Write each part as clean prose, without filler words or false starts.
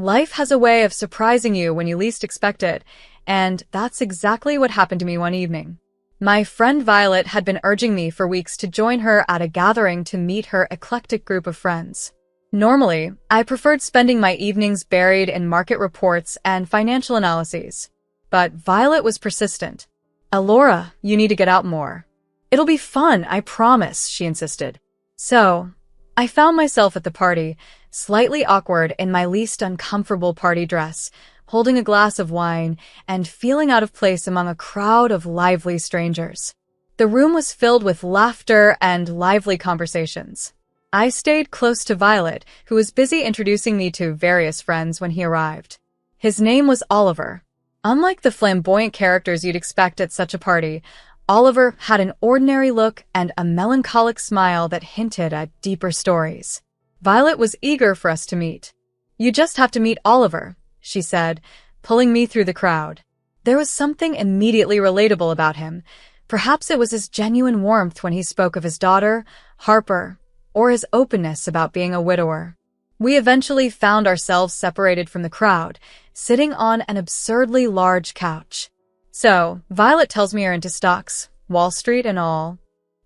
Life has a way of surprising you when you least expect it, and that's exactly what happened to me one evening. My friend Violet had been urging me for weeks to join her at a gathering to meet her eclectic group of friends. Normally, I preferred spending my evenings buried in market reports and financial analyses. But Violet was persistent. "Alora, you need to get out more. It'll be fun, I promise," she insisted. So, I found myself at the party, slightly awkward in my least uncomfortable party dress, holding a glass of wine and feeling out of place among a crowd of lively strangers. The room was filled with laughter and lively conversations. I stayed close to Violet, who was busy introducing me to various friends when he arrived. His name was Oliver. Unlike the flamboyant characters you'd expect at such a party, Oliver had an ordinary look and a melancholic smile that hinted at deeper stories. Violet was eager for us to meet. "You just have to meet Oliver," she said, pulling me through the crowd. There was something immediately relatable about him. Perhaps it was his genuine warmth when he spoke of his daughter, Harper, or his openness about being a widower. We eventually found ourselves separated from the crowd, sitting on an absurdly large couch. "So, Violet tells me you're into stocks, Wall Street and all."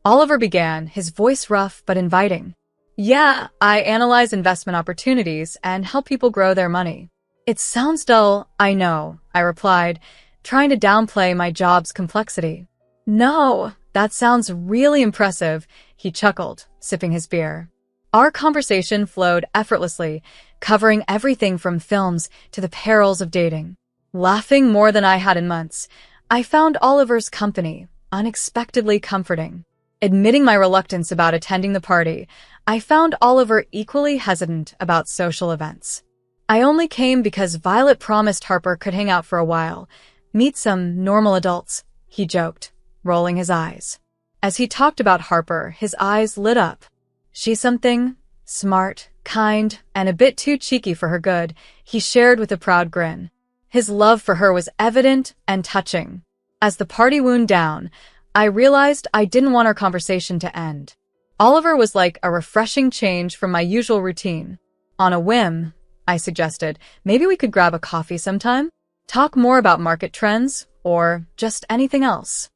Oliver began, his voice rough but inviting. "Yeah, I analyze investment opportunities and help people grow their money." "It sounds dull, I know," I replied, trying to downplay my job's complexity. "No, that sounds really impressive," he chuckled, sipping his beer. Our conversation flowed effortlessly, covering everything from films to the perils of dating. Laughing more than I had in months, I found Oliver's company unexpectedly comforting. Admitting my reluctance about attending the party, I found Oliver equally hesitant about social events. "I only came because Violet promised Harper could hang out for a while, meet some normal adults," he joked, rolling his eyes. As he talked about Harper, his eyes lit up. "She's something, smart, kind, and a bit too cheeky for her good," he shared with a proud grin. His love for her was evident and touching. As the party wound down, I realized I didn't want our conversation to end. Oliver was like a refreshing change from my usual routine. On a whim, I suggested, maybe we could grab a coffee sometime? Talk more about market trends, or just anything else.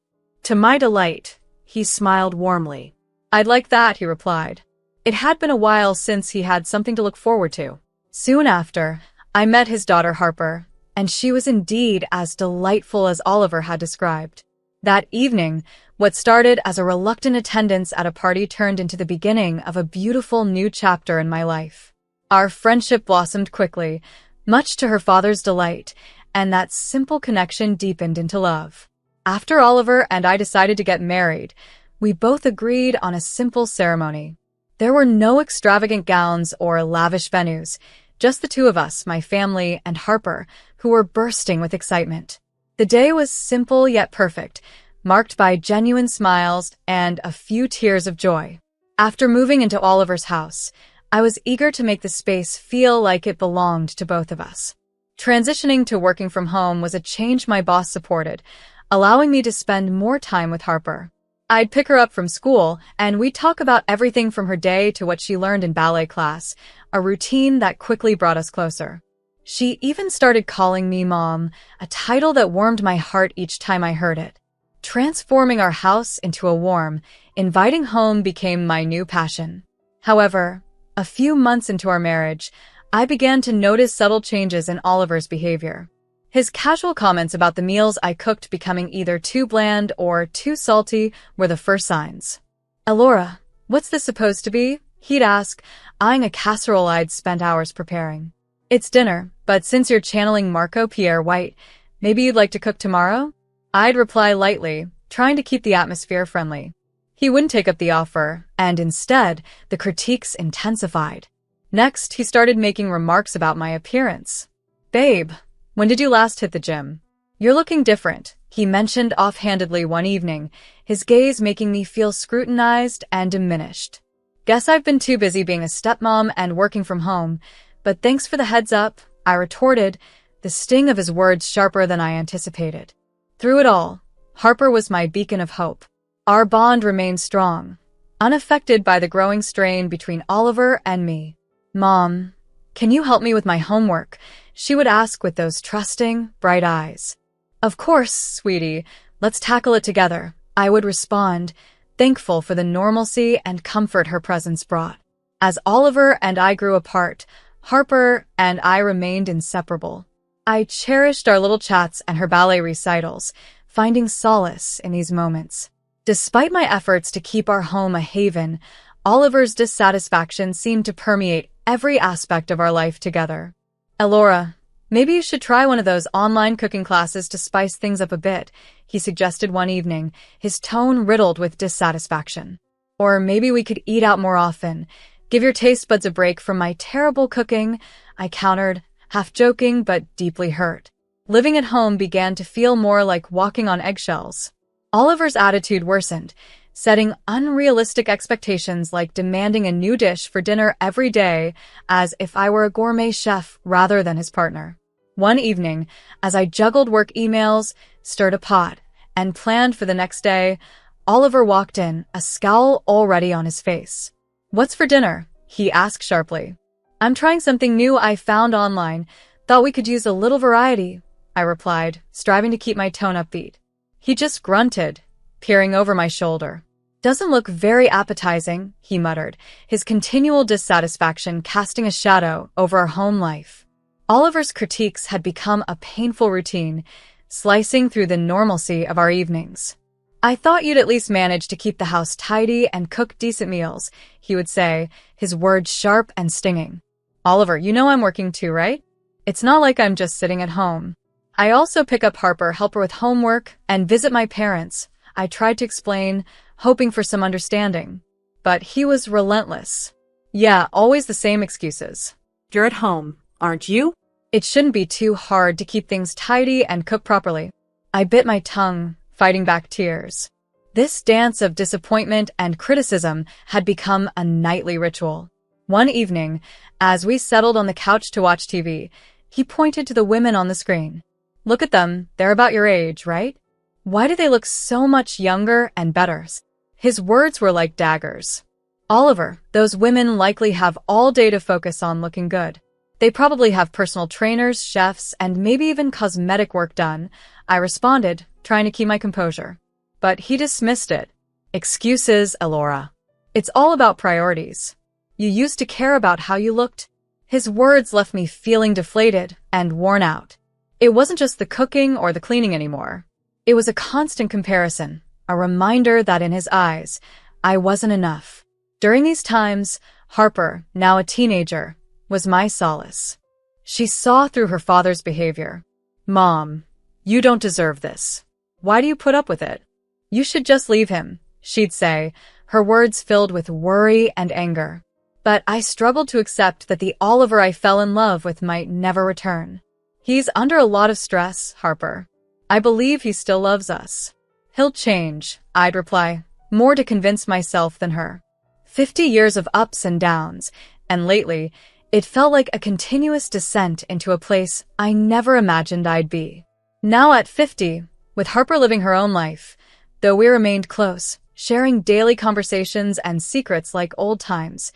To my delight, he smiled warmly. "I'd like that," he replied. It had been a while since he had something to look forward to. Soon after, I met his daughter Harper, and she was indeed as delightful as Oliver had described. That evening, what started as a reluctant attendance at a party turned into the beginning of a beautiful new chapter in my life. Our friendship blossomed quickly, much to her father's delight, and that simple connection deepened into love. After Oliver and I decided to get married, we both agreed on a simple ceremony. There were no extravagant gowns or lavish venues, just the two of us, my family, and Harper, who were bursting with excitement. The day was simple yet perfect, marked by genuine smiles and a few tears of joy. After moving into Oliver's house, I was eager to make the space feel like it belonged to both of us. Transitioning to working from home was a change my boss supported, allowing me to spend more time with Harper. I'd pick her up from school, and we'd talk about everything from her day to what she learned in ballet class, a routine that quickly brought us closer. She even started calling me Mom, a title that warmed my heart each time I heard it. Transforming our house into a warm, inviting home became my new passion. However, a few months into our marriage, I began to notice subtle changes in Oliver's behavior. His casual comments about the meals I cooked becoming either too bland or too salty were the first signs. "Alora, what's this supposed to be?" he'd ask, eyeing a casserole I'd spent hours preparing. "It's dinner, but since you're channeling Marco Pierre White, maybe you'd like to cook tomorrow?" I'd reply lightly, trying to keep the atmosphere friendly. He wouldn't take up the offer, and instead, the critiques intensified. Next, he started making remarks about my appearance. "Babe, when did you last hit the gym? You're looking different," he mentioned offhandedly one evening, his gaze making me feel scrutinized and diminished. "Guess I've been too busy being a stepmom and working from home, but thanks for the heads up," I retorted, the sting of his words sharper than I anticipated. Through it all, Harper was my beacon of hope. Our bond remained strong, unaffected by the growing strain between Oliver and me. "Mom, "Can you help me with my homework?" she would ask with those trusting, bright eyes. "Of course, sweetie. Let's tackle it together," I would respond, thankful for the normalcy and comfort her presence brought. As Oliver and I grew apart, Harper and I remained inseparable. I cherished our little chats and her ballet recitals, finding solace in these moments. Despite my efforts to keep our home a haven, Oliver's dissatisfaction seemed to permeate every aspect of our life together. "Elora, maybe you should try one of those online cooking classes to spice things up a bit," he suggested one evening, his tone riddled with dissatisfaction. "Or maybe we could eat out more often. Give your taste buds a break from my terrible cooking," I countered, half joking but deeply hurt. Living at home began to feel more like walking on eggshells. Oliver's attitude worsened, setting unrealistic expectations like demanding a new dish for dinner every day, as if I were a gourmet chef rather than his partner. One evening, as I juggled work emails, stirred a pot, and planned for the next day, Oliver walked in, a scowl already on his face. "What's for dinner?" he asked sharply. "I'm trying something new I found online. Thought we could use a little variety," I replied, striving to keep my tone upbeat. He just grunted, peering over my shoulder. "Doesn't look very appetizing," he muttered, his continual dissatisfaction casting a shadow over our home life. Oliver's critiques had become a painful routine, slicing through the normalcy of our evenings. "I thought you'd at least manage to keep the house tidy and cook decent meals," he would say, his words sharp and stinging. "Oliver, you know I'm working too, right? It's not like I'm just sitting at home. I also pick up Harper, help her with homework, and visit my parents," I tried to explain, hoping for some understanding. But he was relentless. "Yeah, always the same excuses. You're at home, aren't you?" It shouldn't be too hard to keep things tidy and cook properly." I bit my tongue, fighting back tears. This dance of disappointment and criticism had become a nightly ritual. One evening, as we settled on the couch to watch TV, he pointed to the women on the screen. "Look at them, they're about your age, right? Why do they look so much younger and better?" His words were like daggers. "Oliver, those women likely have all day to focus on looking good. They probably have personal trainers, chefs, and maybe even cosmetic work done," I responded, trying to keep my composure. But he dismissed it. "Excuses, Elora. It's all about priorities. You used to care about how you looked." His words left me feeling deflated and worn out. It wasn't just the cooking or the cleaning anymore. It was a constant comparison, a reminder that in his eyes, I wasn't enough. During these times, Harper, now a teenager, was my solace. She saw through her father's behavior. "Mom, you don't deserve this. Why do you put up with it? You should just leave him," she'd say, her words filled with worry and anger. But I struggled to accept that the Oliver I fell in love with might never return. "He's under a lot of stress, Harper. I believe he still loves us." "He'll change," I'd reply, more to convince myself than her. 50 years of ups and downs, and lately, it felt like a continuous descent into a place I never imagined I'd be. Now at 50, with Harper living her own life, though we remained close, sharing daily conversations and secrets like old times,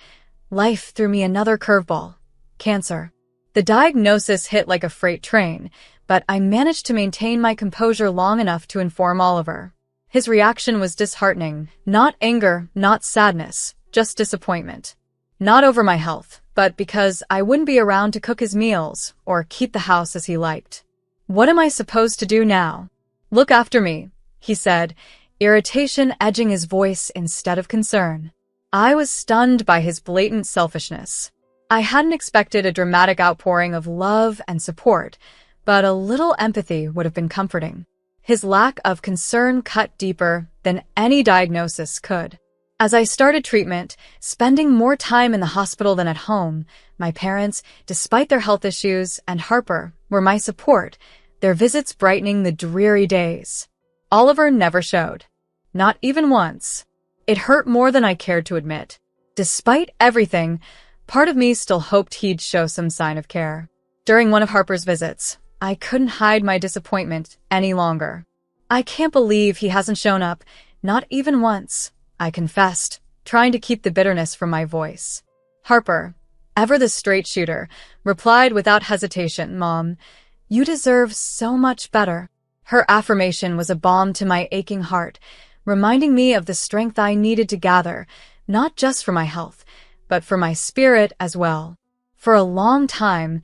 life threw me another curveball: cancer. The diagnosis hit like a freight train, but I managed to maintain my composure long enough to inform Oliver. His reaction was disheartening. Not anger, not sadness, just disappointment. Not over my health, but because I wouldn't be around to cook his meals or keep the house as he liked. "What am I supposed to do now?" "Look after me," he said, irritation edging his voice instead of concern. I was stunned by his blatant selfishness. I hadn't expected a dramatic outpouring of love and support, but a little empathy would have been comforting. His lack of concern cut deeper than any diagnosis could. As I started treatment, spending more time in the hospital than at home, my parents, despite their health issues, and Harper were my support, their visits brightening the dreary days. Oliver never showed. Not even once. It hurt more than I cared to admit. Despite everything, part of me still hoped he'd show some sign of care. During one of Harper's visits, I couldn't hide my disappointment any longer. "I can't believe he hasn't shown up, not even once," I confessed, trying to keep the bitterness from my voice. "Harper, ever the straight shooter, replied without hesitation, "Mom, you deserve so much better." Her affirmation was a balm to my aching heart, reminding me of the strength I needed to gather, not just for my health, but for my spirit as well. For a long time,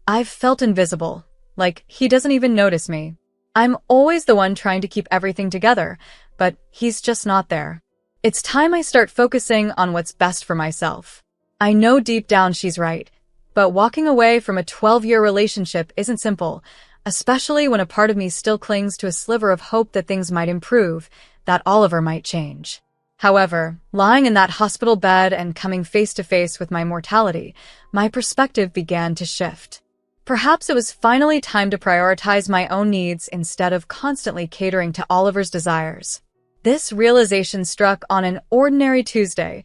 I've felt invisible, like he doesn't even notice me. I'm always the one trying to keep everything together, but he's just not there. It's time I start focusing on what's best for myself. I know deep down she's right, but walking away from a 12-year relationship isn't simple, especially when a part of me still clings to a sliver of hope that things might improve, that Oliver might change. However, lying in that hospital bed and coming face to face with my mortality, my perspective began to shift. Perhaps it was finally time to prioritize my own needs instead of constantly catering to Oliver's desires. This realization struck on an ordinary Tuesday,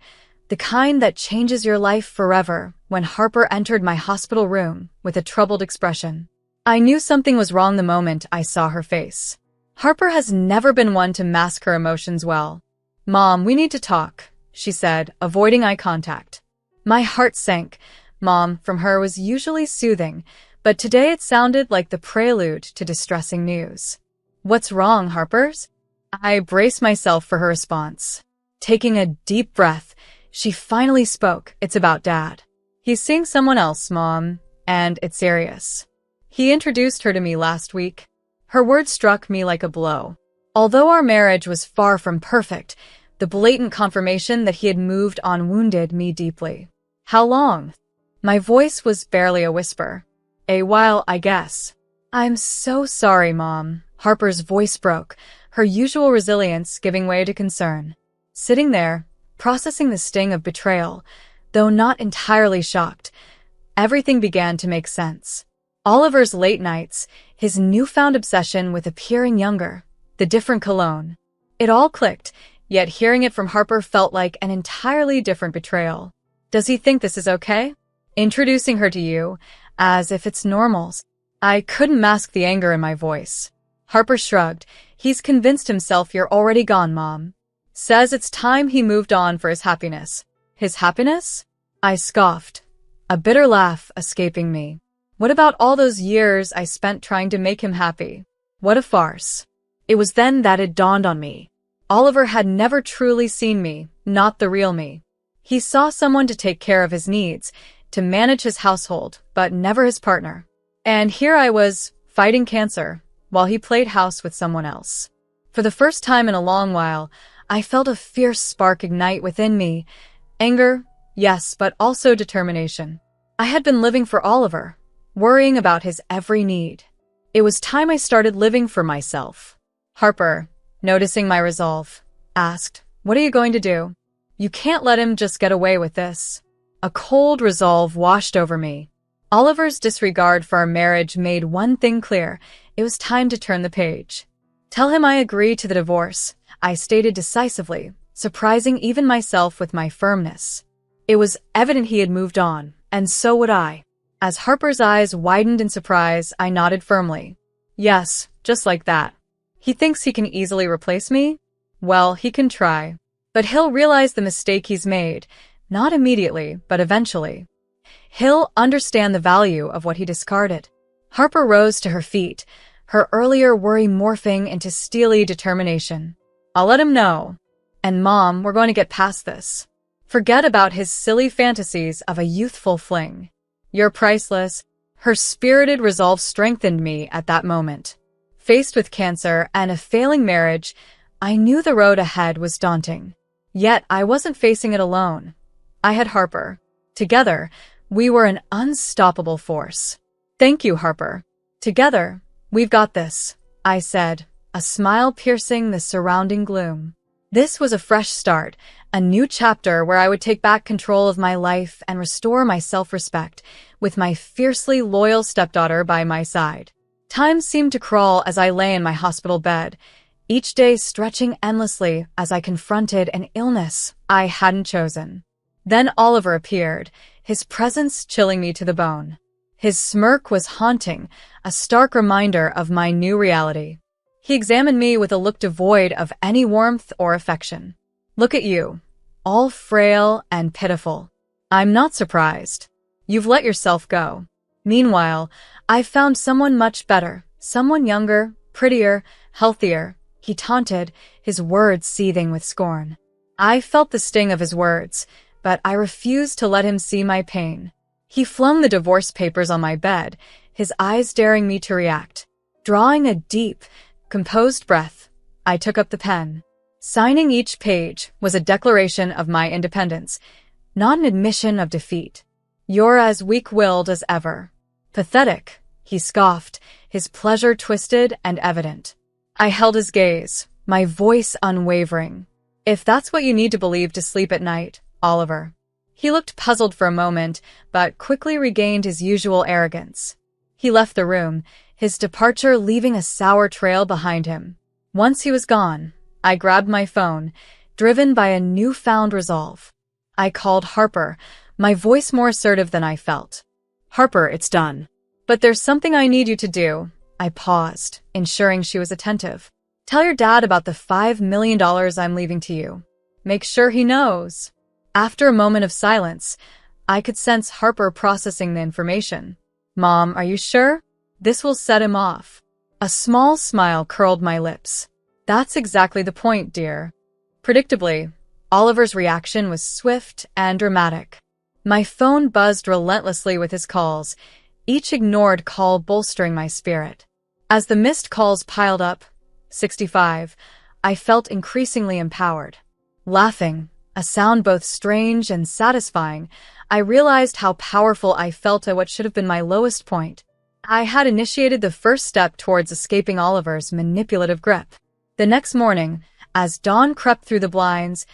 the kind that changes your life forever, when Harper entered my hospital room with a troubled expression. I knew something was wrong the moment I saw her face. Harper has never been one to mask her emotions well. "Mom, we need to talk," she said, avoiding eye contact. My heart sank. Mom from her was usually soothing, but today it sounded like the prelude to distressing news. "What's wrong, Harper's?" I braced myself for her response. Taking a deep breath, she finally spoke. "It's about Dad. He's seeing someone else, Mom, and it's serious. He introduced her to me last week." Her words struck me like a blow. Although our marriage was far from perfect, the blatant confirmation that he had moved on wounded me deeply. "How long?" My voice was barely a whisper. "A while, I guess." "I'm so sorry, Mom." Harper's voice broke, her usual resilience giving way to concern. Sitting there, processing the sting of betrayal, though not entirely shocked, everything began to make sense. Oliver's late nights, his newfound obsession with appearing younger, the different cologne. It all clicked, yet hearing it from Harper felt like an entirely different betrayal. "Does he think this is okay? Introducing her to you, as if it's normal?" I couldn't mask the anger in my voice. Harper shrugged. "He's convinced himself you're already gone, Mom. Says it's time he moved on for his happiness." "His happiness?" I scoffed, a bitter laugh escaping me. What about all those years I spent trying to make him happy? What a farce. It was then that it dawned on me. Oliver had never truly seen me, not the real me. He saw someone to take care of his needs, to manage his household, but never his partner. And here I was, fighting cancer, while he played house with someone else. For the first time in a long while, I felt a fierce spark ignite within me. Anger, yes, but also determination. I had been living for Oliver, worrying about his every need. It was time I started living for myself. Harper, noticing my resolve, asked, "What are you going to do? You can't let him just get away with this." A cold resolve washed over me. Oliver's disregard for our marriage made one thing clear. It was time to turn the page. "Tell him I agree to the divorce," I stated decisively, surprising even myself with my firmness. It was evident he had moved on, and so would I. As Harper's eyes widened in surprise, I nodded firmly. "Yes, just like that. He thinks he can easily replace me? Well, he can try. But he'll realize the mistake he's made, not immediately, but eventually. He'll understand the value of what he discarded." Harper rose to her feet, her earlier worry morphing into steely determination. "I'll let him know. And Mom, we're going to get past this. Forget about his silly fantasies of a youthful fling. You're priceless." Her spirited resolve strengthened me at that moment. Faced with cancer and a failing marriage, I knew the road ahead was daunting. Yet I wasn't facing it alone. I had Harper. Together, we were an unstoppable force. "Thank you, Harper. Together, we've got this," I said, a smile piercing the surrounding gloom. This was a fresh start, a new chapter where I would take back control of my life and restore my self-respect, with my fiercely loyal stepdaughter by my side. Time seemed to crawl as I lay in my hospital bed, each day stretching endlessly as I confronted an illness I hadn't chosen. Then Oliver appeared, his presence chilling me to the bone. His smirk was haunting, a stark reminder of my new reality. He examined me with a look devoid of any warmth or affection. "Look at you, all frail and pitiful." "I'm not surprised." You've let yourself go. Meanwhile, I've found someone much better, someone younger, prettier, healthier," he taunted, his words seething with scorn. I felt the sting of his words, but I refused to let him see my pain. He flung the divorce papers on my bed, his eyes daring me to react. Drawing a deep, composed breath, I took up the pen. Signing each page was a declaration of my independence, not an admission of defeat. "You're as weak-willed as ever." "Pathetic," he scoffed, his pleasure twisted and evident. I held his gaze, my voice unwavering. "If that's what you need to believe to sleep at night, Oliver." He looked puzzled for a moment, but quickly regained his usual arrogance. He left the room, his departure leaving a sour trail behind him. Once he was gone, I grabbed my phone, driven by a newfound resolve. I called Harper, my voice more assertive than I felt. Harper, it's done. "But there's something I need you to do." I paused, ensuring she was attentive. "Tell your dad about the $5 million I'm leaving to you. Make sure he knows." After a moment of silence, I could sense Harper processing the information. "Mom, are you sure? This will set him off." A small smile curled my lips. "That's exactly the point, dear." Predictably, Oliver's reaction was swift and dramatic. My phone buzzed relentlessly with his calls, each ignored call bolstering my spirit. As the missed calls piled up, 65, I felt increasingly empowered. Laughing, a sound both strange and satisfying, I realized how powerful I felt at what should have been my lowest point. I had initiated the first step towards escaping Oliver's manipulative grip. The next morning, as dawn crept through the blinds,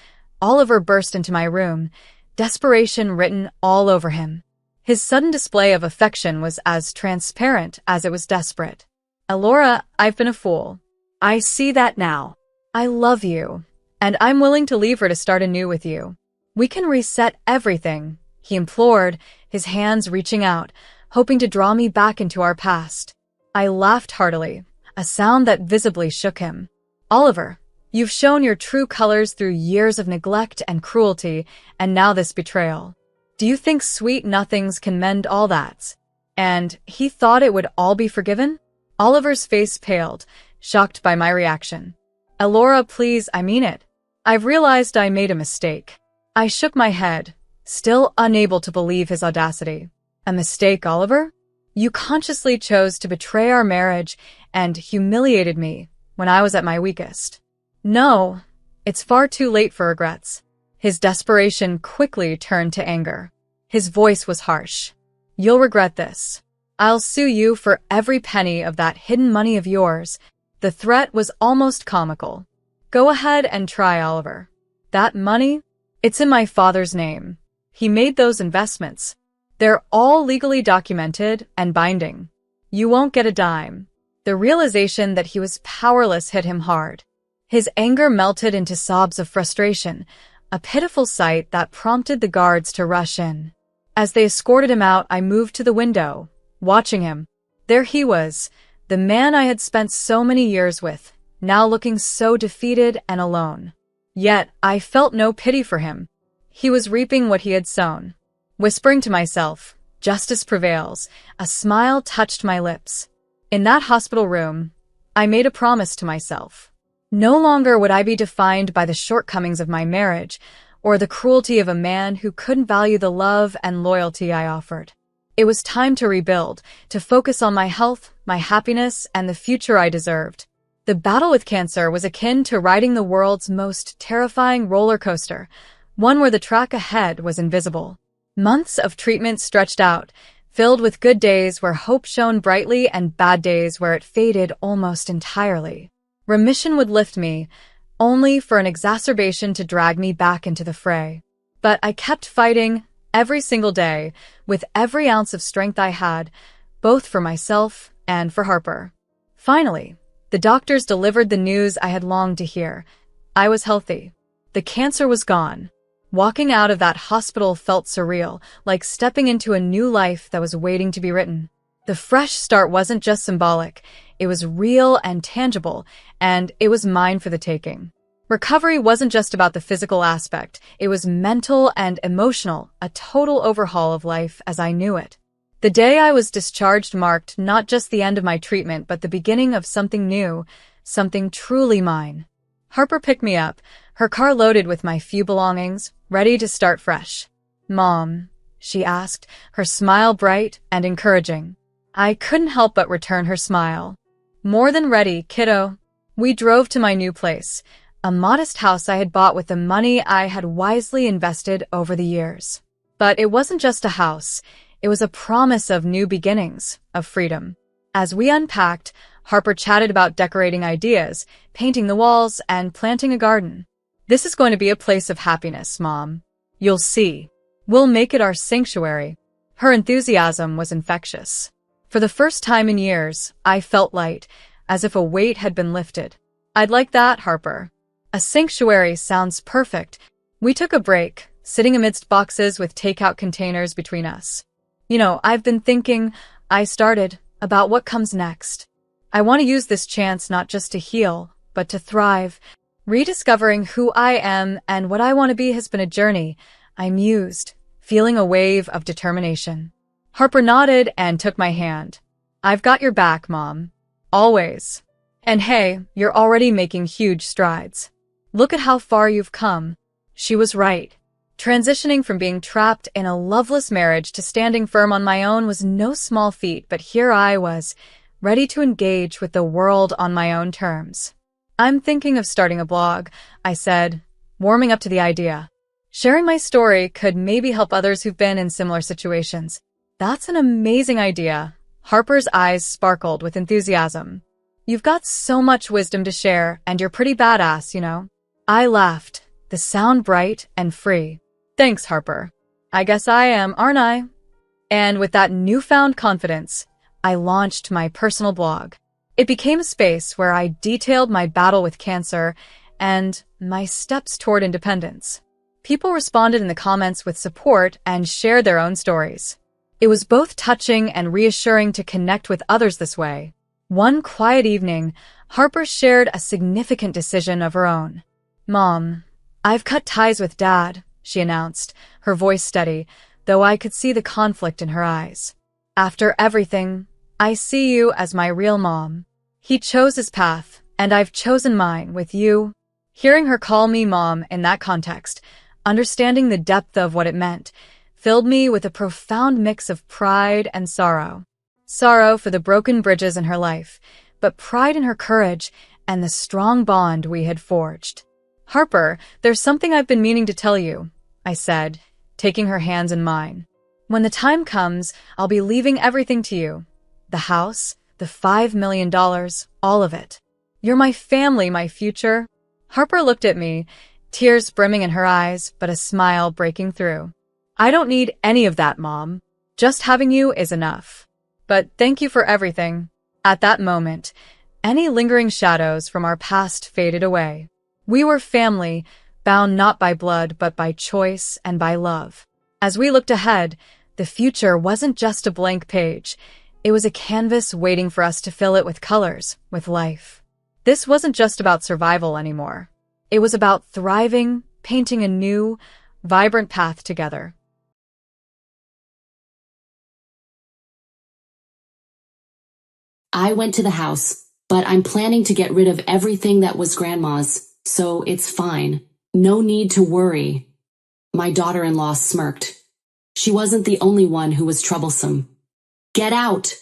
Oliver burst into my room, desperation written all over him. His sudden display of affection was as transparent as it was desperate. "Elora, I've been a fool. I see that now. I love you, and I'm willing to leave her to start anew with you. We can reset everything," he implored, his hands reaching out, hoping to draw me back into our past. I laughed heartily, a sound that visibly shook him. "Oliver, you've shown your true colors through years of neglect and cruelty, and now this betrayal. Do you think sweet nothings can mend all that?" And he thought it would all be forgiven? Oliver's face paled, shocked by my reaction. "Elora, please, I mean it. I've realized I made a mistake." I shook my head, still unable to believe his audacity. "A mistake, Oliver? You consciously chose to betray our marriage and humiliated me when I was at my weakest." "No, it's far too late for regrets." His desperation quickly turned to anger. His voice was harsh. "You'll regret this. I'll sue you for every penny of that hidden money of yours." The threat was almost comical. "Go ahead and try, Oliver. That money? It's in my father's name. He made those investments. They're all legally documented and binding. You won't get a dime." The realization that he was powerless hit him hard. His anger melted into sobs of frustration, a pitiful sight that prompted the guards to rush in. As they escorted him out, I moved to the window, watching him. There he was, the man I had spent so many years with, now looking so defeated and alone. Yet I felt no pity for him. He was reaping what he had sown. Whispering to myself, "Justice prevails," a smile touched my lips. In that hospital room, I made a promise to myself. No longer would I be defined by the shortcomings of my marriage or the cruelty of a man who couldn't value the love and loyalty I offered. It was time to rebuild, to focus on my health, my happiness, and the future I deserved. The battle with cancer was akin to riding the world's most terrifying roller coaster, one where the track ahead was invisible. Months of treatment stretched out, filled with good days where hope shone brightly and bad days where it faded almost entirely. Remission would lift me, only for an exacerbation to drag me back into the fray. But I kept fighting, every single day, with every ounce of strength I had, both for myself and for Harper. Finally, the doctors delivered the news I had longed to hear. I was healthy. The cancer was gone. Walking out of that hospital felt surreal, like stepping into a new life that was waiting to be written. The fresh start wasn't just symbolic, it was real and tangible, and it was mine for the taking. Recovery wasn't just about the physical aspect, it was mental and emotional, a total overhaul of life as I knew it. The day I was discharged marked not just the end of my treatment but the beginning of something new, something truly mine. Harper picked me up, her car loaded with my few belongings, ready to start fresh. "Mom," she asked, her smile bright and encouraging. I couldn't help but return her smile. "More than ready, kiddo." We drove to my new place, a modest house I had bought with the money I had wisely invested over the years. But it wasn't just a house, it was a promise of new beginnings, of freedom. As we unpacked, Harper chatted about decorating ideas, painting the walls, and planting a garden. "This is going to be a place of happiness, Mom. You'll see. We'll make it our sanctuary." Her enthusiasm was infectious. For the first time in years, I felt light, as if a weight had been lifted. "I'd like that, Harper." A sanctuary sounds perfect. We took a break, sitting amidst boxes with takeout containers between us. I've been thinking, I started, about what comes next. I want to use this chance not just to heal, but to thrive. Rediscovering who I am and what I want to be has been a journey, I mused, feeling a wave of determination. Harper nodded and took my hand. "I've got your back, Mom. Always. And hey, you're already making huge strides. Look at how far you've come." She was right. Transitioning from being trapped in a loveless marriage to standing firm on my own was no small feat, but here I was, ready to engage with the world on my own terms. "I'm thinking of starting a blog," I said, warming up to the idea. "Sharing my story could maybe help others who've been in similar situations." "That's an amazing idea." Harper's eyes sparkled with enthusiasm. "You've got so much wisdom to share, and you're pretty badass. I laughed, the sound bright and free. "Thanks, Harper. I guess I am, aren't I?" And with that newfound confidence, I launched my personal blog. It became a space where I detailed my battle with cancer and my steps toward independence. People responded in the comments with support and shared their own stories. It was both touching and reassuring to connect with others this way. One quiet evening, Harper shared a significant decision of her own. "Mom, I've cut ties with Dad," she announced, her voice steady, though I could see the conflict in her eyes. "After everything, I see you as my real mom. He chose his path, and I've chosen mine with you." Hearing her call me Mom in that context, understanding the depth of what it meant, filled me with a profound mix of pride and sorrow. Sorrow for the broken bridges in her life, but pride in her courage and the strong bond we had forged. "Harper, there's something I've been meaning to tell you," I said, taking her hands in mine. "When the time comes, I'll be leaving everything to you. The house, the $5 million, all of it. You're my family, my future." Harper looked at me, tears brimming in her eyes, but a smile breaking through. "I don't need any of that, Mom. Just having you is enough. But thank you for everything." At that moment, any lingering shadows from our past faded away. We were family, bound not by blood but by choice and by love. As we looked ahead, the future wasn't just a blank page. It was a canvas waiting for us to fill it with colors, with life. This wasn't just about survival anymore. It was about thriving, painting a new, vibrant path together. I went to the house, but I'm planning to get rid of everything that was Grandma's, so it's fine. No need to worry. My daughter-in-law smirked. She wasn't the only one who was troublesome. "Get out!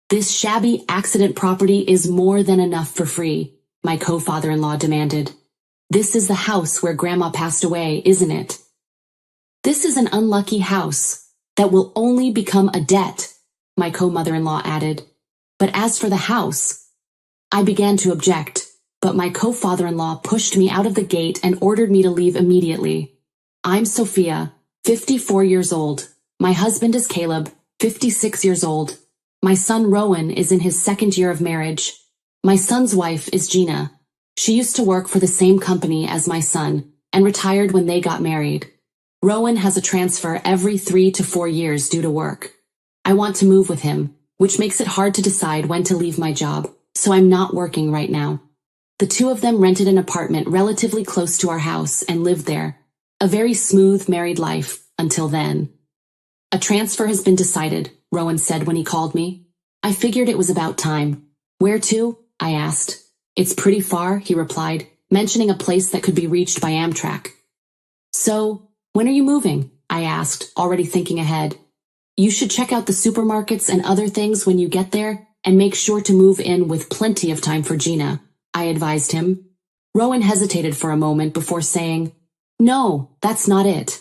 This shabby accident property is more than enough for free," my co-father-in-law demanded. "This is the house where Grandma passed away, isn't it?" "This is an unlucky house that will only become a debt," my co-mother-in-law added. "But as for the house," I began to object, but my co-father-in-law pushed me out of the gate and ordered me to leave immediately. "I'm Sophia, 54 years old. My husband is Caleb, 56 years old. My son Rowan is in his second year of marriage. My son's wife is Gina. She used to work for the same company as my son and retired when they got married. Rowan has a transfer every 3 to 4 years due to work. I want to move with him, which makes it hard to decide when to leave my job, so I'm not working right now. The two of them rented an apartment relatively close to our house and lived there. A very smooth married life, until then. A transfer has been decided, Rowan said when he called me. I figured it was about time. Where to? I asked. It's pretty far, he replied, mentioning a place that could be reached by Amtrak. So, when are you moving? I asked, already thinking ahead. You should check out the supermarkets and other things when you get there, and make sure to move in with plenty of time for Gina, I advised him. Rowan hesitated for a moment before saying, No, that's not it.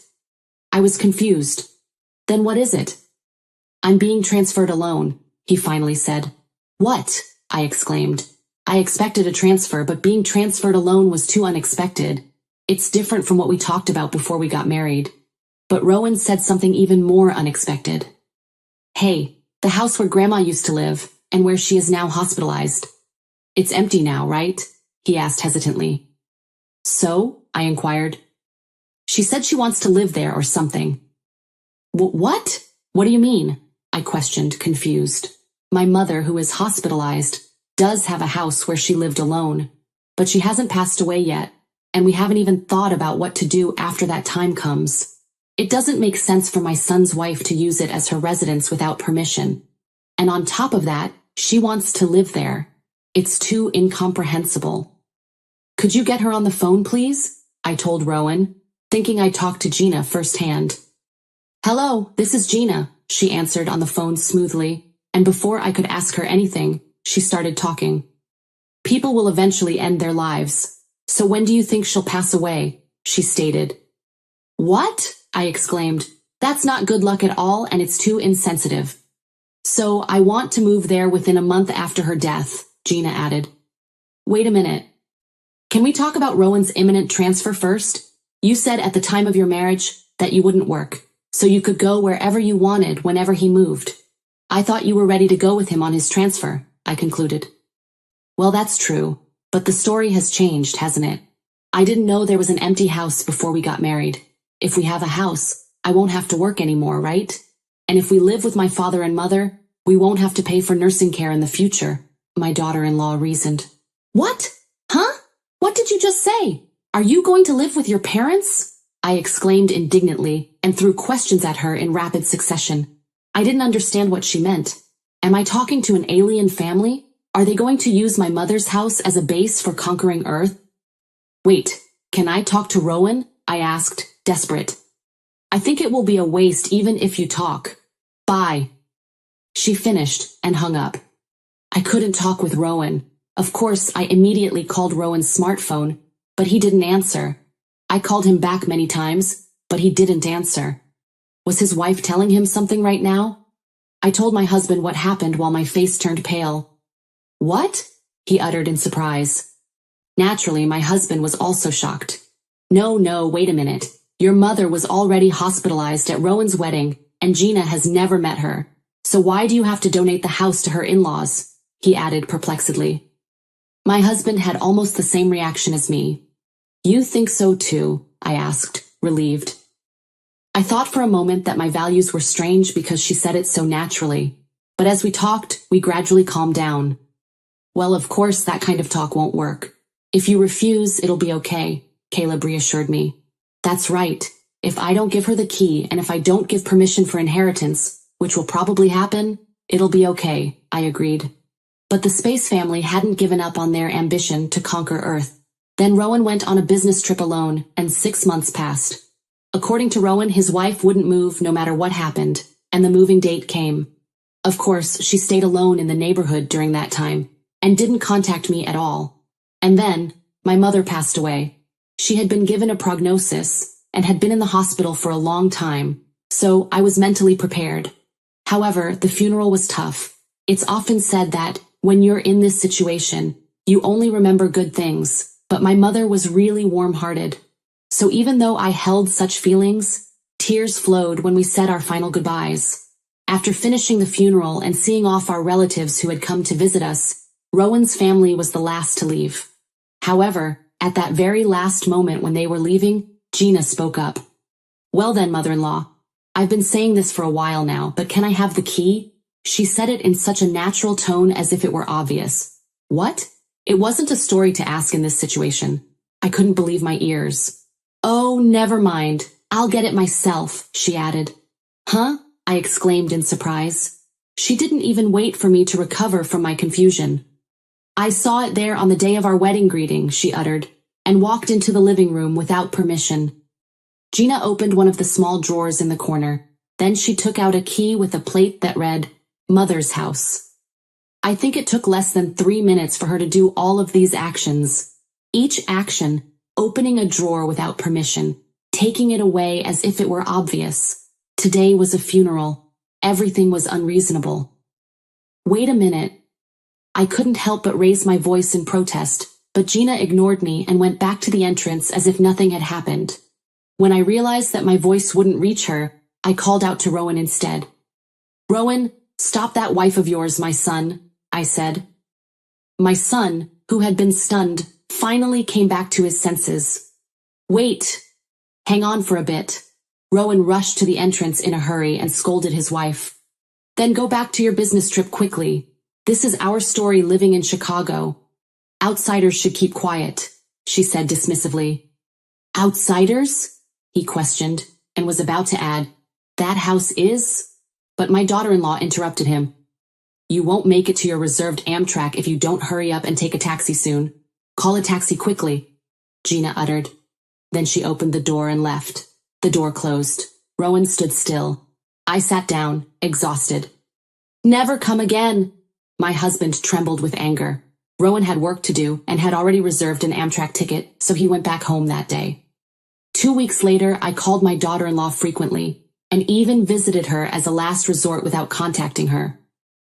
I was confused. Then what is it? I'm being transferred alone, he finally said. What? I exclaimed. I expected a transfer, but being transferred alone was too unexpected. It's different from what we talked about before we got married. But Rowan said something even more unexpected. Hey, the house where Grandma used to live, and where she is now hospitalized. It's empty now, right? He asked hesitantly. So? I inquired. She said she wants to live there or something. What? What do you mean? I questioned, confused. My mother, who is hospitalized, does have a house where she lived alone, but she hasn't passed away yet, and we haven't even thought about what to do after that time comes. It doesn't make sense for my son's wife to use it as her residence without permission. And on top of that, she wants to live there. It's too incomprehensible. Could you get her on the phone, please? I told Rowan, thinking I talked to Gina firsthand. Hello, this is Gina, she answered on the phone smoothly, and before I could ask her anything, she started talking. People will eventually end their lives. So when do you think she'll pass away? She stated. What? I exclaimed. That's not good luck at all, and it's too insensitive. So I want to move there within a month after her death, Gina added. Wait a minute. Can we talk about Rowan's imminent transfer first? You said at the time of your marriage that you wouldn't work, so you could go wherever you wanted whenever he moved. I thought you were ready to go with him on his transfer, I concluded. Well, that's true, but the story has changed, hasn't it? I didn't know there was an empty house before we got married. If we have a house, I won't have to work anymore, right? And if we live with my father and mother, we won't have to pay for nursing care in the future, my daughter-in-law reasoned. What? Huh? What did you just say? Are you going to live with your parents? I exclaimed indignantly and threw questions at her in rapid succession. I didn't understand what she meant. Am I talking to an alien family? Are they going to use my mother's house as a base for conquering Earth? Wait, can I talk to Rowan? I asked, desperate. I think it will be a waste even if you talk. Bye. She finished and hung up. I couldn't talk with Rowan. Of course, I immediately called Rowan's smartphone, but he didn't answer. I called him back many times, but he didn't answer. Was his wife telling him something right now? I told my husband what happened while my face turned pale. What? He uttered in surprise. Naturally, my husband was also shocked. No, wait a minute. Your mother was already hospitalized at Rowan's wedding, and Gina has never met her. So why do you have to donate the house to her in-laws? He added perplexedly. My husband had almost the same reaction as me. You think so too? I asked, relieved. I thought for a moment that my values were strange because she said it so naturally, but as we talked, we gradually calmed down. Well, of course that kind of talk won't work. If you refuse, it'll be okay, Caleb reassured me. That's right. If I don't give her the key and if I don't give permission for inheritance, which will probably happen, it'll be okay, I agreed. But the Space family hadn't given up on their ambition to conquer Earth. Then Rowan went on a business trip alone, and 6 months passed. According to Rowan, his wife wouldn't move no matter what happened, and the moving date came. Of course, she stayed alone in the neighborhood during that time, and didn't contact me at all. And then, my mother passed away. She had been given a prognosis, and had been in the hospital for a long time, so I was mentally prepared. However, the funeral was tough. It's often said that, when you're in this situation, you only remember good things, but my mother was really warm-hearted. So even though I held such feelings, tears flowed when we said our final goodbyes. After finishing the funeral and seeing off our relatives who had come to visit us, Rowan's family was the last to leave. However, at that very last moment when they were leaving, Gina spoke up. Well then, mother-in-law, I've been saying this for a while now, but can I have the key? She said it in such a natural tone as if it were obvious. What? It wasn't a story to ask in this situation. I couldn't believe my ears. "Oh, never mind. I'll get it myself," she added. "Huh?" I exclaimed in surprise. She didn't even wait for me to recover from my confusion. "I saw it there on the day of our wedding greeting," she uttered, and walked into the living room without permission. Gina opened one of the small drawers in the corner. Then she took out a key with a plate that read, "Mother's House." I think it took less than 3 minutes for her to do all of these actions. Each action, opening a drawer without permission, taking it away as if it were obvious. Today was a funeral. Everything was unreasonable. "Wait a minute." I couldn't help but raise my voice in protest, but Gina ignored me and went back to the entrance as if nothing had happened. When I realized that my voice wouldn't reach her, I called out to Rowan instead. "Rowan, stop that wife of yours, my son," I said. My son, who had been stunned, finally came back to his senses. "Wait. Hang on for a bit." Rowan rushed to the entrance in a hurry and scolded his wife. "Then go back to your business trip quickly. This is our story living in Chicago. Outsiders should keep quiet," she said dismissively. "Outsiders?" he questioned, and was about to add, "That house is?" But my daughter-in-law interrupted him. "You won't make it to your reserved Amtrak if you don't hurry up and take a taxi soon. Call a taxi quickly," Gina uttered. Then she opened the door and left. The door closed. Rowan stood still. I sat down, exhausted. "Never come again." My husband trembled with anger. Rowan had work to do and had already reserved an Amtrak ticket, so he went back home that day. 2 weeks later, I called my daughter-in-law frequently, and even visited her as a last resort without contacting her.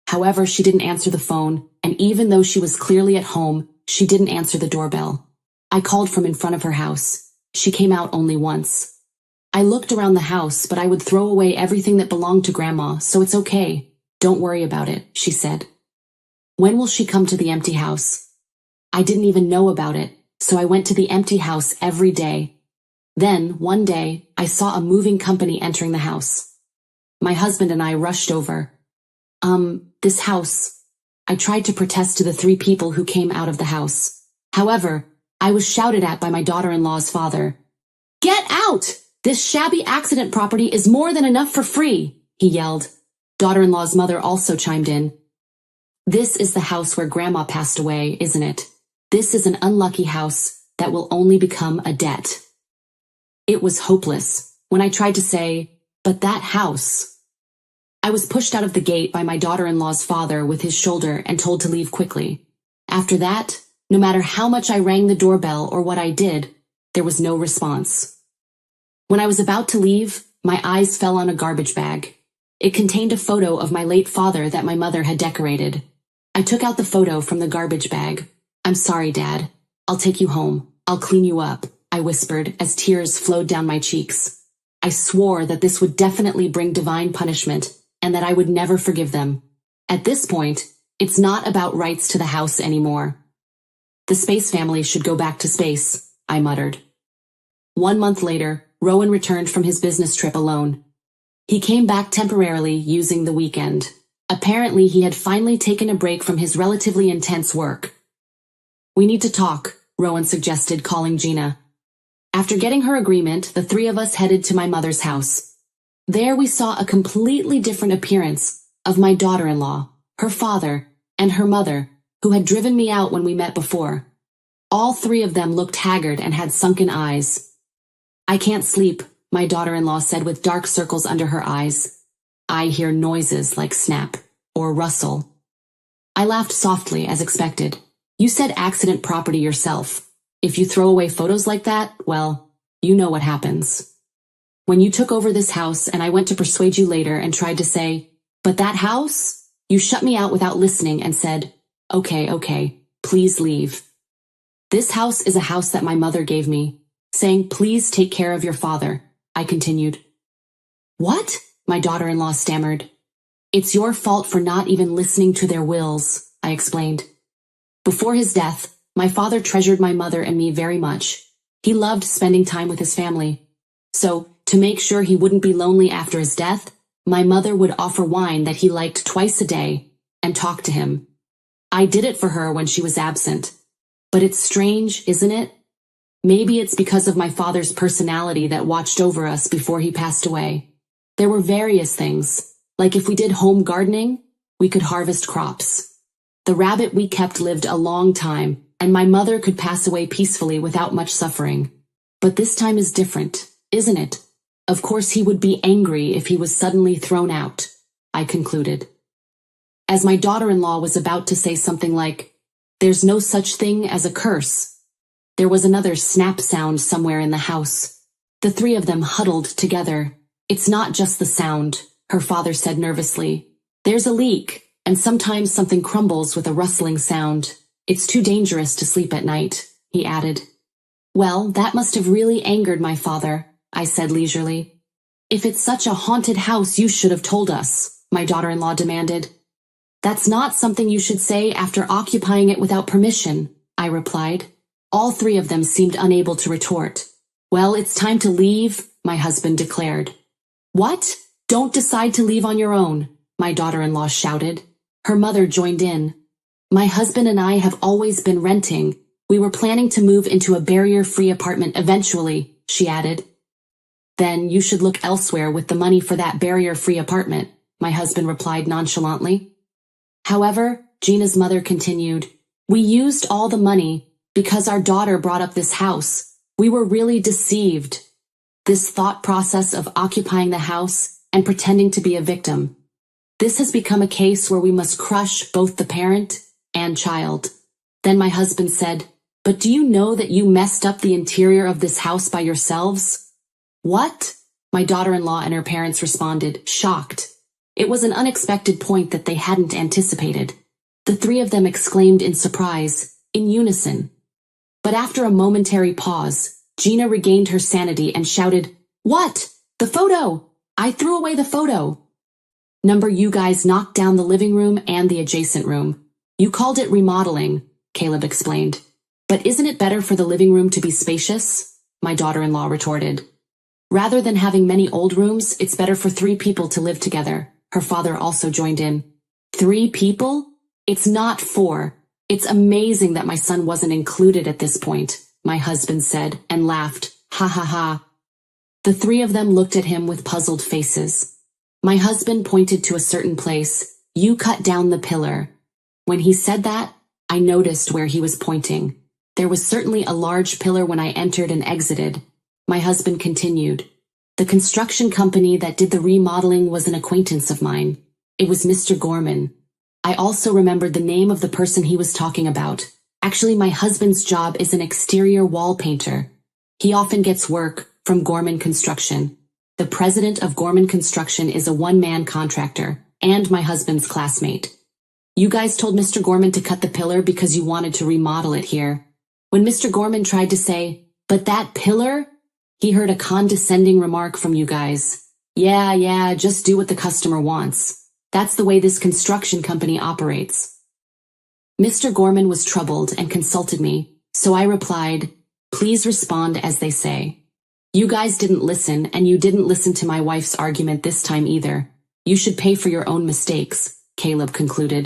However, she didn't answer the phone, and even though she was clearly at home, she didn't answer the doorbell. I called from in front of her house. She came out only once. I looked around the house, but I would throw away everything that belonged to Grandma, so it's okay. "Don't worry about it," she said. "When will she come to the empty house?" I didn't even know about it, so I went to the empty house every day. Then, one day, I saw a moving company entering the house. My husband and I rushed over. This house." I tried to protest to the 3 people who came out of the house. However, I was shouted at by my daughter-in-law's father. "Get out! This shabby accident property is more than enough for free," he yelled. Daughter-in-law's mother also chimed in. "This is the house where Grandma passed away, isn't it? This is an unlucky house that will only become a debt." It was hopeless when I tried to say, "But that house." I was pushed out of the gate by my daughter-in-law's father with his shoulder and told to leave quickly. After that, no matter how much I rang the doorbell or what I did, there was no response. When I was about to leave, my eyes fell on a garbage bag. It contained a photo of my late father that my mother had decorated. I took out the photo from the garbage bag. "I'm sorry, Dad. I'll take you home. I'll clean you up," I whispered as tears flowed down my cheeks. I swore that this would definitely bring divine punishment and that I would never forgive them. At this point, it's not about rights to the house anymore. "The Space family should go back to space," I muttered. 1 month later, Rowan returned from his business trip alone. He came back temporarily using the weekend. Apparently, he had finally taken a break from his relatively intense work. "We need to talk," Rowan suggested, calling Gina. After getting her agreement, the 3 of us headed to my mother's house. There we saw a completely different appearance of my daughter-in-law, her father, and her mother, who had driven me out when we met before. All 3 of them looked haggard and had sunken eyes. "I can't sleep," my daughter-in-law said with dark circles under her eyes. "I hear noises like snap or rustle." I laughed softly as expected. "You said accident property yourself. If you throw away photos like that, well, you know what happens. When you took over this house and I went to persuade you later and tried to say, 'But that house?' you shut me out without listening and said, 'Okay, please leave.' This house is a house that my mother gave me, saying, 'Please take care of your father,'" I continued. "What?" my daughter-in-law stammered. "It's your fault for not even listening to their wills," I explained. "Before his death, my father treasured my mother and me very much. He loved spending time with his family. So, to make sure he wouldn't be lonely after his death, my mother would offer wine that he liked twice a day and talk to him. I did it for her when she was absent, But it's strange, isn't it? Maybe it's because of my father's personality that watched over us before he passed away. There were various things, like if we did home gardening, we could harvest crops. The rabbit we kept lived a long time, and my mother could pass away peacefully without much suffering. But this time is different, isn't it? Of course he would be angry if he was suddenly thrown out, I concluded. As my daughter-in-law was about to say something like, "There's no such thing as a curse," there was another snap sound somewhere in the house. The three of them huddled together. "It's not just the sound," her father said nervously. "There's a leak, and sometimes something crumbles with a rustling sound. It's too dangerous to sleep at night," he added. "Well, that must have really angered my father," I said leisurely. "If it's such a haunted house, you should have told us," my daughter-in-law demanded. "That's not something you should say after occupying it without permission," I replied. All three of them seemed unable to retort. "Well, it's time to leave," my husband declared. "What? Don't decide to leave on your own," my daughter-in-law shouted. Her mother joined in. "My husband and I have always been renting. We were planning to move into a barrier-free apartment eventually," she added. "Then you should look elsewhere with the money for that barrier-free apartment," my husband replied nonchalantly. However, Gina's mother continued, "We used all the money because our daughter brought up this house. We were really deceived." This thought process of occupying the house and pretending to be a victim. This has become a case where we must crush both the parent and child. Then my husband said, "But do you know that you messed up the interior of this house by yourselves?" "What?" my daughter-in-law and her parents responded, shocked. It was an unexpected point that they hadn't anticipated. The three of them exclaimed in surprise, in unison. But after a momentary pause, Gina regained her sanity and shouted, "What? The photo! I threw away the photo!" "Number, you guys knocked down the living room and the adjacent room. You called it remodeling," Caleb explained. "But isn't it better for the living room to be spacious?" my daughter-in-law retorted. "Rather than having many old rooms, it's better for 3 people to live together," her father also joined in. 3 people? It's not 4. "It's amazing that my son wasn't included at this point," my husband said, and laughed. "Ha ha ha." The 3 of them looked at him with puzzled faces. My husband pointed to a certain place. "You cut down the pillar." When he said that, I noticed where he was pointing. There was certainly a large pillar when I entered and exited. My husband continued. "The construction company that did the remodeling was an acquaintance of mine. It was Mr. Gorman." I also remembered the name of the person he was talking about. Actually, my husband's job is an exterior wall painter. He often gets work from Gorman Construction. The president of Gorman Construction is a one-man contractor, and my husband's classmate. "You guys told Mr. Gorman to cut the pillar because you wanted to remodel it here." When Mr. Gorman tried to say, "But that pillar?" he heard a condescending remark from you guys. Yeah, just do what the customer wants. That's the way this construction company operates." Mr. Gorman was troubled and consulted me, so I replied, "Please respond as they say. You guys didn't listen, and you didn't listen to my wife's argument this time either. You should pay for your own mistakes," Caleb concluded.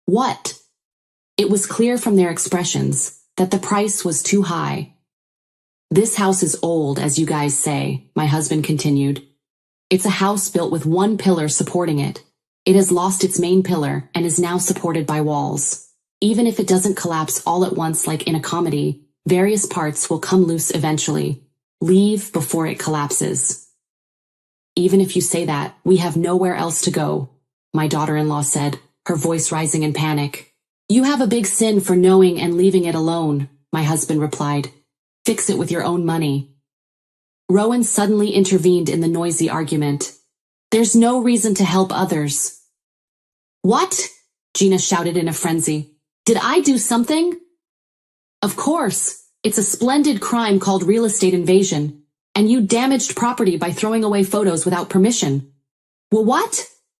"What?" It was clear from their expressions that the price was too high. "This house is old, as you guys say," my husband continued. "It's a house built with one pillar supporting it. It has lost its main pillar and is now supported by walls. Even if it doesn't collapse all at once like in a comedy, various parts will come loose eventually. Leave before it collapses." "Even if you say that, we have nowhere else to go," my daughter-in-law said, her voice rising in panic. "You have a big sin for knowing and leaving it alone," my husband replied. "Fix it with your own money." Rowan suddenly intervened in the noisy argument. "There's no reason to help others." "What?" Gina shouted in a frenzy. "Did I do something?" "Of course. It's a splendid crime called real estate invasion, and you damaged property by throwing away photos without permission." "Well, what?"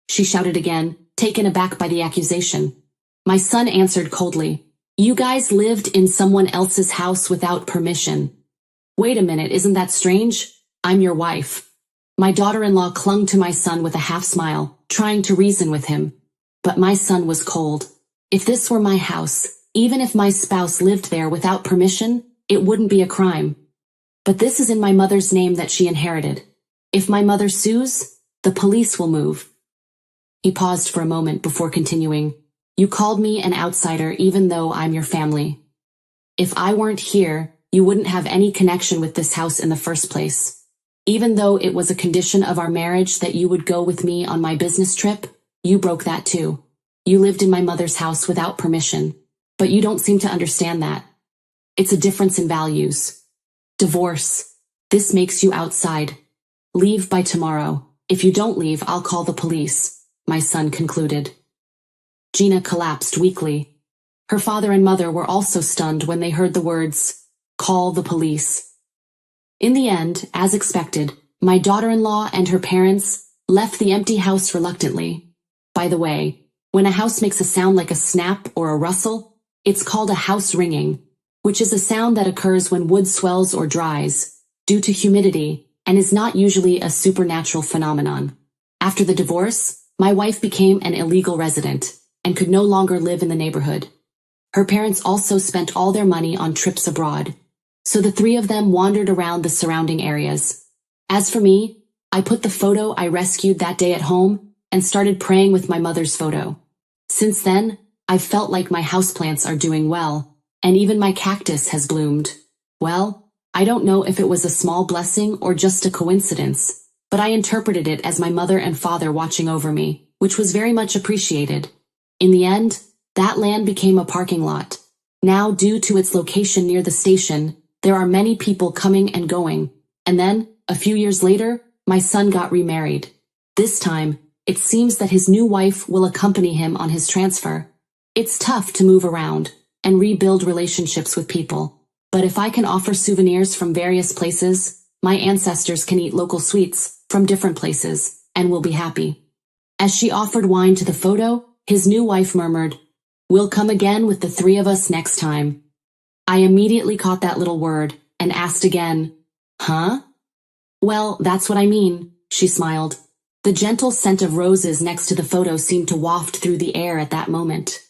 she shouted again, taken aback by the accusation. My son answered coldly, "You guys lived in someone else's house without permission." "Wait a minute, isn't that strange? I'm your wife." My daughter-in-law clung to my son with a half-smile, trying to reason with him. But my son was cold. "If this were my house, Even if my spouse lived there without permission, it wouldn't be a crime. But this is in my mother's name that she inherited. If my mother sues, the police will move." He paused for a moment before continuing. "You called me an outsider even though I'm your family. If I weren't here, you wouldn't have any connection with this house in the first place. Even though it was a condition of our marriage that you would go with me on my business trip, you broke that too. You lived in my mother's house without permission, but you don't seem to understand that. It's a difference in values. Divorce. This makes you outside. Leave by tomorrow. If you don't leave, I'll call the police," my son concluded. Gina collapsed weakly. Her father and mother were also stunned when they heard the words, "Call the police." In the end, as expected, my daughter-in-law and her parents left the empty house reluctantly. By the way, when a house makes a sound like a snap or a rustle, it's called a house ringing, which is a sound that occurs when wood swells or dries, due to humidity, and is not usually a supernatural phenomenon. After the divorce, my wife became an illegal resident, and could no longer live in the neighborhood. Her parents also spent all their money on trips abroad, so the three of them wandered around the surrounding areas. As for me, I put the photo I rescued that day at home and started praying with my mother's photo. Since then, I've felt like my houseplants are doing well, and even my cactus has bloomed. Well, I don't know if it was a small blessing or just a coincidence, but I interpreted it as my mother and father watching over me, which was very much appreciated. In the end, that land became a parking lot. Now, due to its location near the station, there are many people coming and going. And then, a few years later, my son got remarried. This time, it seems that his new wife will accompany him on his transfer. It's tough to move around and rebuild relationships with people. But if I can offer souvenirs from various places, my ancestors can eat local sweets from different places and will be happy. As she offered wine to the photo, his new wife murmured, "We'll come again with the three of us next time." I immediately caught that little word and asked again, "Huh?" "Well, that's what I mean," she smiled. The gentle scent of roses next to the photo seemed to waft through the air at that moment.